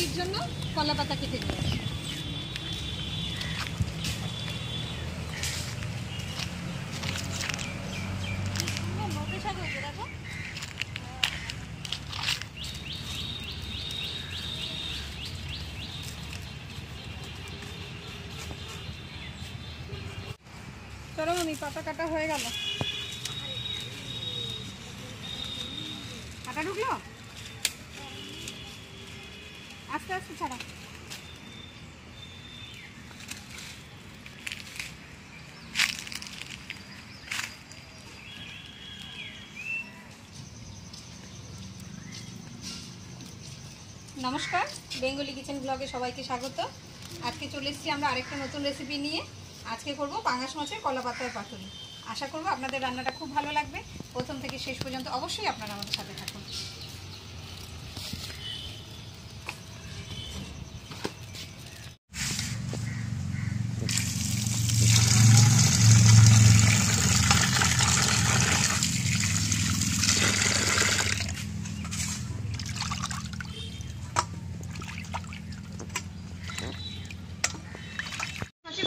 পাতুরির জন্য কলা পাতা কেটে নিয়েছি। চলো মামি, পাতা কাটা হয়ে গেল। কাটা ঢুকলো, আস্তে আস্তে ছাড়া। নমস্কার, বেঙ্গলি কিচেন ব্লগে সবাইকে স্বাগত। আজকে চলে এসেছি আমরা আরেকটা নতুন রেসিপি নিয়ে। আজকে করব পাঙ্গাস মাছের কলা পাতার পাতুরি। আশা করব আপনাদের রান্নাটা খুব ভালো লাগবে। প্রথম থেকে শেষ পর্যন্ত অবশ্যই আপনারা আমাদের সাথে থাকুন।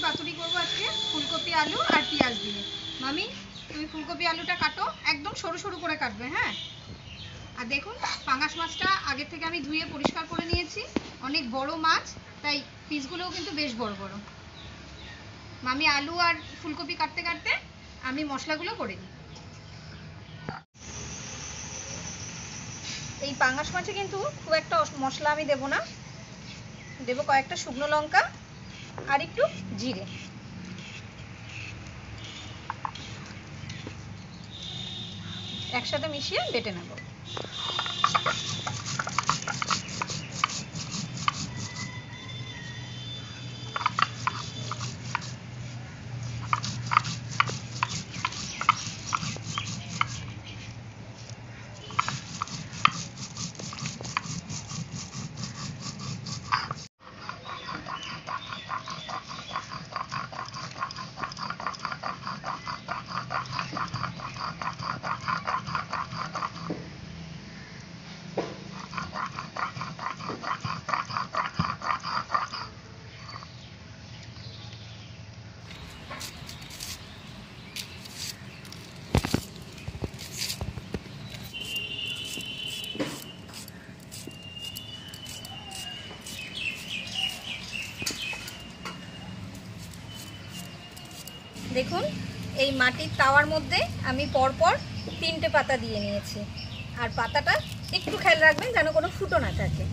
পাতুরি করবো আজকে ফুলকপি, আলু আর পেঁয়াজ দিয়ে। মামি, তুমি ফুলকপি আলুটা কাটো, একদম সরু সরু করে কাটবে, হ্যাঁ। আর দেখুন, পাঙ্গাস মাছটা আগে থেকে আমি ধুয়ে পরিষ্কার করে নিয়েছি। অনেক বড় মাছ, তাই পিসগুলোও কিন্তু বেশ বড় বড়। মামি আলু আর ফুলকপি কাটতে কাটতে আমি মশলাগুলো করে দিই। এই পাঙ্গাস মাছে কিন্তু খুব একটা মশলা আমি দেবো না, দেবো কয়েকটা শুকনো লঙ্কা আর একটু জিরে। একসাথে মিশিয়ে বেটে নেব। দেখুন, এই মাটির তাওয়ার মধ্যে আমি পরপর 3টে পাতা দিয়ে নিয়েছি। আর পাতাটা একটু খেয়াল রাখবেন যেন কোনো ফুটো না থাকে।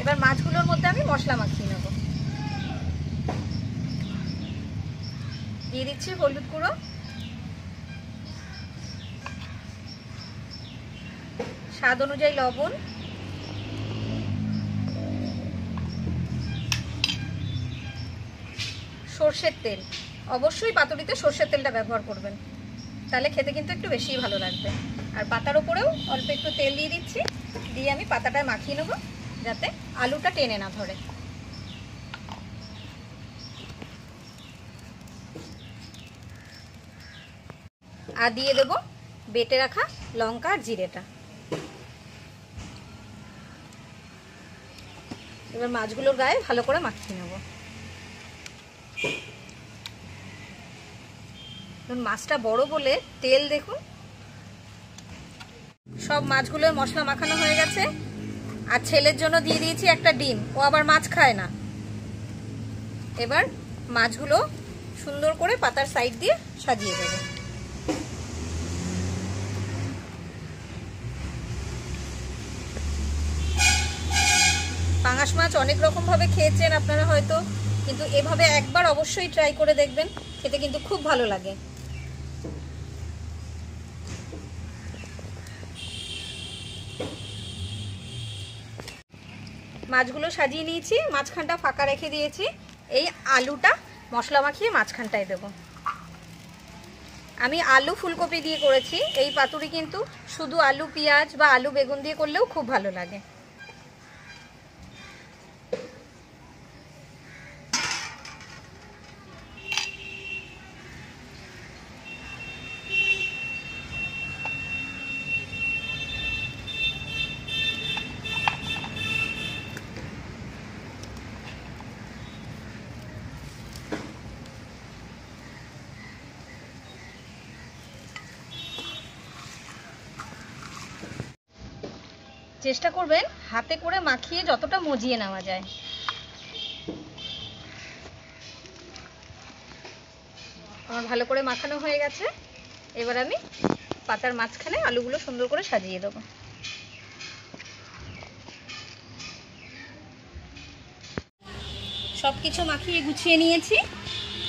এবার মাছগুলোর মধ্যে আমি মশলা মাখিয়ে নেব। দিয়ে দিচ্ছি হলুদ গুঁড়ো, স্বাদ অনুযায়ী লবণ, সর্ষের তেল। অবশ্যই পাতুরিতে সর্ষের তেলটা ব্যবহার করবেন, তাহলে খেতে কিন্তু একটু বেশিই ভালো লাগবে। আর পাতার ওপরেও অল্প একটু তেল দিয়ে দিচ্ছি, দিয়ে আমি পাতাটায় মাখিয়ে নেব যাতে আলুটা টেনে না ধরে। আর দিয়ে দেব বেটে রাখা লঙ্কা আর জিরেটা। এবার মাছগুলোর গায়ে ভালো করে মাখিয়ে নেব। মাছটা বড় বলে তেল দেখুন। সব মাছগুলোর মশলা মাখানো হয়ে গেছে। আর ছেলের জন্য দিয়ে দিয়েছি একটা ডিম, ও আবার মাছ খায় না। এবার মাছগুলো সুন্দর করে পাতার সাইড দিয়ে সাজিয়ে দেব। পাঙ্গাস মাছ অনেক রকম ভাবে খেয়েছেন আপনারা হয়তো, কিন্তু এভাবে একবার অবশ্যই ট্রাই করে দেখবেন, খেতে কিন্তু খুব ভালো লাগে। মাছগুলো সাজিয়ে নিয়েছি, মাঝখানটা ফাঁকা রেখে দিয়েছি। এই আলুটা মশলা মাখিয়ে মাঝখানটায় দেব। আমি আলু ফুলকপি দিয়ে করেছি এই পাতুরি, কিন্তু শুধু আলু পেঁয়াজ বা আলু বেগুন দিয়ে করলেও খুব ভালো লাগে। চেষ্টা করবেন হাতে করে মাখিয়ে যতটা মজিয়ে নেওয়া যায়। আমার ভালো করে মাখানো হয়ে গেছে। এবার আমি পাতার মাঝখানে আলুগুলো সুন্দর করে সাজিয়ে দেবো। সব কিছু মাখিয়ে গুছিয়ে নিয়েছি।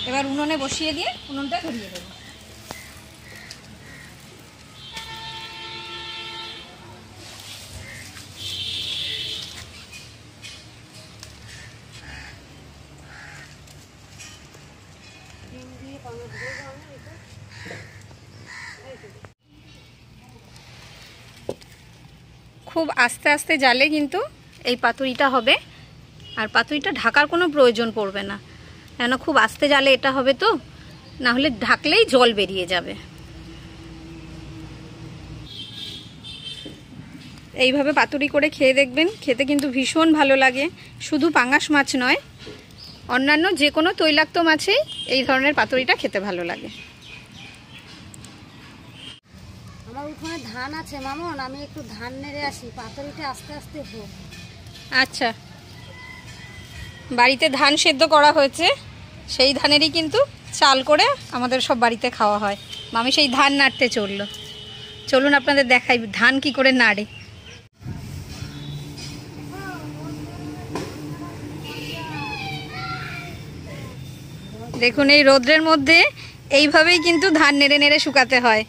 এবার উনুনে বসিয়ে দিয়ে উনুনটা ধরিয়ে দেবো। খুব আস্তে আস্তে জ্বালে কিন্তু এই পাতুরিটা হবে, আর পাতুরিটা ঢাকার কোনো প্রয়োজন পড়বে না, কেন খুব আস্তে জ্বালে এটা হবে তো, না হলে ঢাকলেই জল বেরিয়ে যাবে। এইভাবে পাতুরি করে খেয়ে দেখবেন, খেতে কিন্তু ভীষণ ভালো লাগে। শুধু পাঙাশ মাছ নয়, অন্যান্য যে কোনো তৈলাক্ত মাছেই এই ধরনের পাতুরিটা খেতে ভালো লাগে। আমার ওখানে ধান আছে মামন, আমি একটু ধান নেড়ে আসি, পাতুরিটা আস্তে আস্তে হোক। আচ্ছা, বাড়িতে ধান সেদ্ধ করা হয়েছে, সেই ধানেরই কিন্তু চাল করে আমাদের সব বাড়িতে খাওয়া হয়। মামি সেই ধান নাড়তে চলুন আপনাদের দেখাই ধান কি করে নাড়ে। দেখুন এই রোদ্রের মধ্যে এইভাবেই কিন্তু ধান নেড়ে নেড়ে শুকাতে হয়।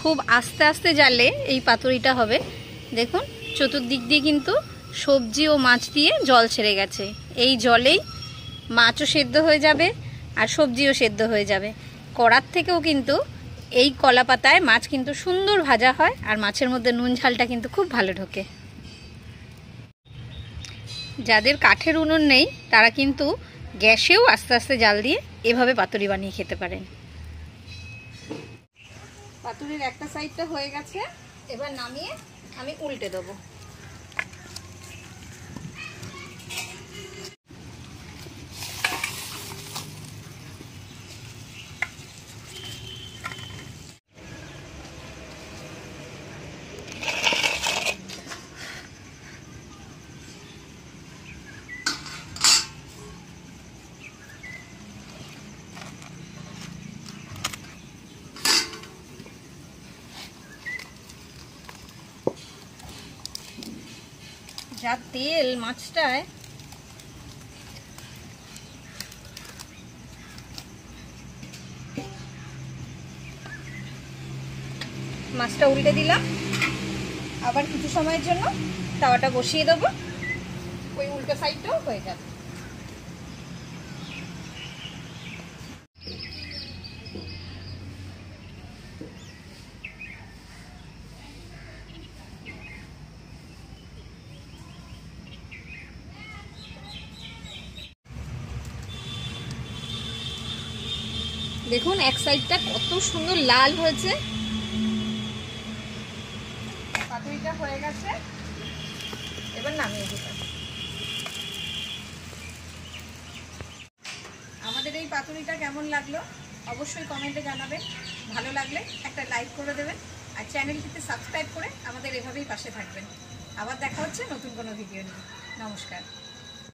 খুব আস্তে আস্তে জ্বালে এই পাতুরিটা হবে। দেখুন চতুর্দিক দিয়ে কিন্তু সবজি ও মাছ দিয়ে জল ছেড়ে গেছে। এই জলেই মাছও সেদ্ধ হয়ে যাবে আর সবজিও সেদ্ধ হয়ে যাবে। কড়ার থেকেও কিন্তু এই কলা পাতায় মাছ কিন্তু সুন্দর ভাজা হয়, আর মাছের মধ্যে নুন ঝালটা কিন্তু খুব ভালো ঢোকে। যাদের কাঠের উনুন নেই তারা কিন্তু গ্যাসেও আস্তে আস্তে জাল দিয়ে এভাবে পাতুরি বানিয়ে খেতে পারেন। পাতুরির একটা সাইডটা হয়ে গেছে, এবার নামিয়ে আমি উল্টে দেবো। যা তেল মাছটায়, মাছটা উল্টে দিলাম, আবার কিছু সময়ের জন্য তাওয়াটা বসিয়ে দেবো, ওই উল্টো সাইডটাও হয়ে যাবে। দেখুন এক সাইডটা কত সুন্দর লাল হয়েছে। পাতুরিটা হয়ে গেছে, এবার নামিয়ে দিলাম। আমাদের এই পাতুরিটা কেমন লাগলো অবশ্যই কমেন্টে জানাবেন। ভালো লাগলে একটা লাইক করে দেবেন, আর চ্যানেলটিতে সাবস্ক্রাইব করে আমাদের এভাবেই পাশে থাকবেন। আবার দেখা হচ্ছে নতুন কোনো ভিডিও নিয়ে। নমস্কার।